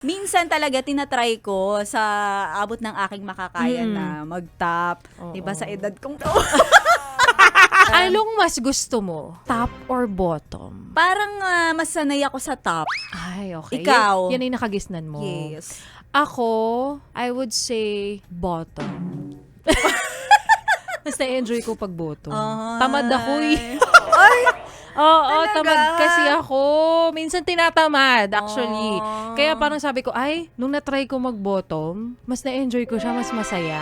Minsan talaga tinatry ko sa abot ng aking makakaya na mag-top. Diba sa edad kong to? Anong mas gusto mo? Top or bottom? Parang mas sanay ako sa top. Ay, okay. Ikaw? Yan ay nakagisnan mo. Yes. Ako, I would say bottom. Mas na-enjoy ko pag bottom. Tamad ako eh. Ay! Oo, Talaga? tamad kasi ako. Minsan tinatamad, actually. Kaya parang sabi ko, ay, nung na-try ko mag-bottom, mas na-enjoy ko siya, mas masaya.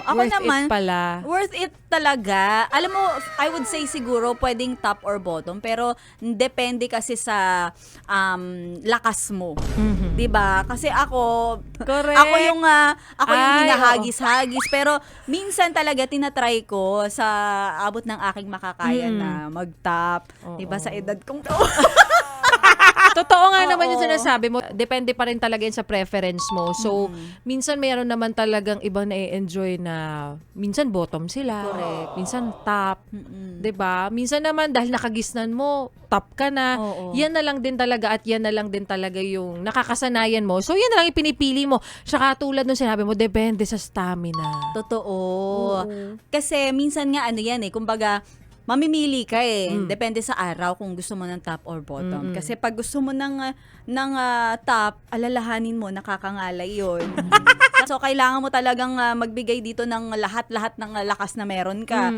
Ako Worth naman, it pala. worth it talaga. Alam mo, I would say siguro pwedeng top or bottom, pero depende kasi sa lakas mo. 'Di ba? Kasi ako, Correct. ako yung Ay, hinahagis-hagis, pero minsan talaga tinatry ko sa abot ng aking makakaya na mag-top, 'di ba sa edad kong to? Totoo nga naman Oo. yung sinasabi mo. Depende pa rin talaga yun sa preference mo. So, minsan mayroon naman talagang ibang na-enjoy na minsan bottom sila. Correct. Minsan top. 'Di ba? Minsan naman dahil nakagisnan mo, top ka na. Oo. Yan na lang din talaga at yan na lang din talaga yung nakakasanayan mo. So, yan na lang yung pinipili mo. Saka tulad nung sinabi mo, depende sa stamina. Totoo. Kasi minsan nga ano yan kumbaga mamimili ka Depende sa araw kung gusto mo ng top or bottom. Kasi pag gusto mo ng top, alalahanin mo, nakakangalay yun. So, kailangan mo talagang magbigay dito ng lahat-lahat ng lakas na meron ka.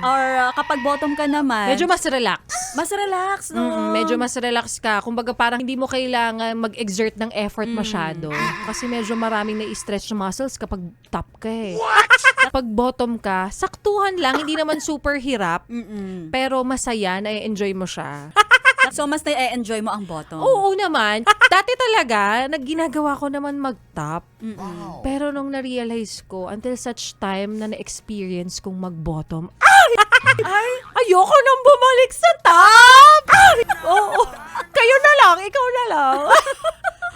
Or kapag bottom ka naman, Medyo mas relax. mas relax, no? Medyo mas relax ka. Kumbaga parang hindi mo kailangan mag-exert ng effort masyado. Kasi medyo maraming na-stretch muscles kapag top ka eh. Kapag bottom ka, saktuhan lang. Hindi naman super hirap. Pero masaya, na-enjoy mo siya. So, mas na-enjoy mo ang bottom. Oo naman. Dati talaga, ginagawa ko naman mag-top. Pero nung na-realize ko, until such time na na-experience kong mag-bottom, Ay! ayoko nang bumalik sa top! Oo. Kayo na lang, ikaw na lang.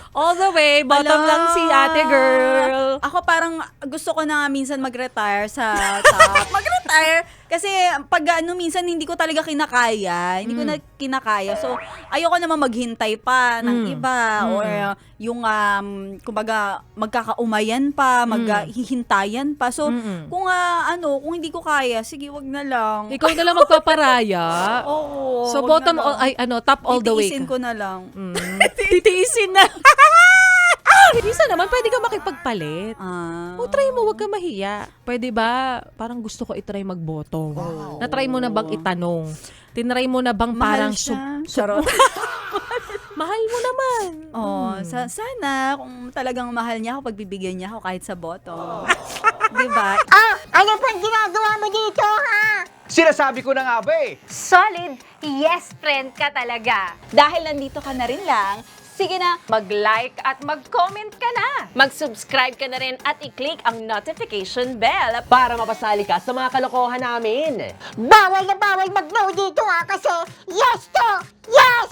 All the way, bottom Ala. lang si ate girl. Ako parang gusto ko na nga minsan mag-retire sa top. Mag-retire kasi pag minsan hindi ko talaga kinakaya. Hindi ko na kinakaya. So, ayoko naman maghintay pa ng iba or yung kumbaga magkakaumayan pa, maghihintayan pa. So, kung hindi ko kaya, sige, wag na lang. Ikaw na lang magpaparaya. Oo. So, wag bottom, na lang. top all the way. Titiisin ko na lang. Titiisin na. Minsan naman, pwede ka makipagpalit. O, try mo, wag ka mahiya. Pwede ba, parang gusto ko itry mag-bottom. Na-try mo na bang itanong? Tinry mo na bang Mahal parang siya. Charot. mahal mo naman. Sana kung talagang mahal niya ako, pagbibigyan niya ako kahit sa bottom. Diba? Ano pang ginagawa mo dito, ha? Sinasabi ko na nga ba eh. Solid yes friend ka talaga. Dahil nandito ka na rin lang, sige na, Mag-like at mag-comment ka na. Mag-subscribe ka na rin at i-click ang notification bell. Para mapasali ka sa mga kalokohan namin. Bawal na bawal mag-no dito, ha? Kasi yes to yes!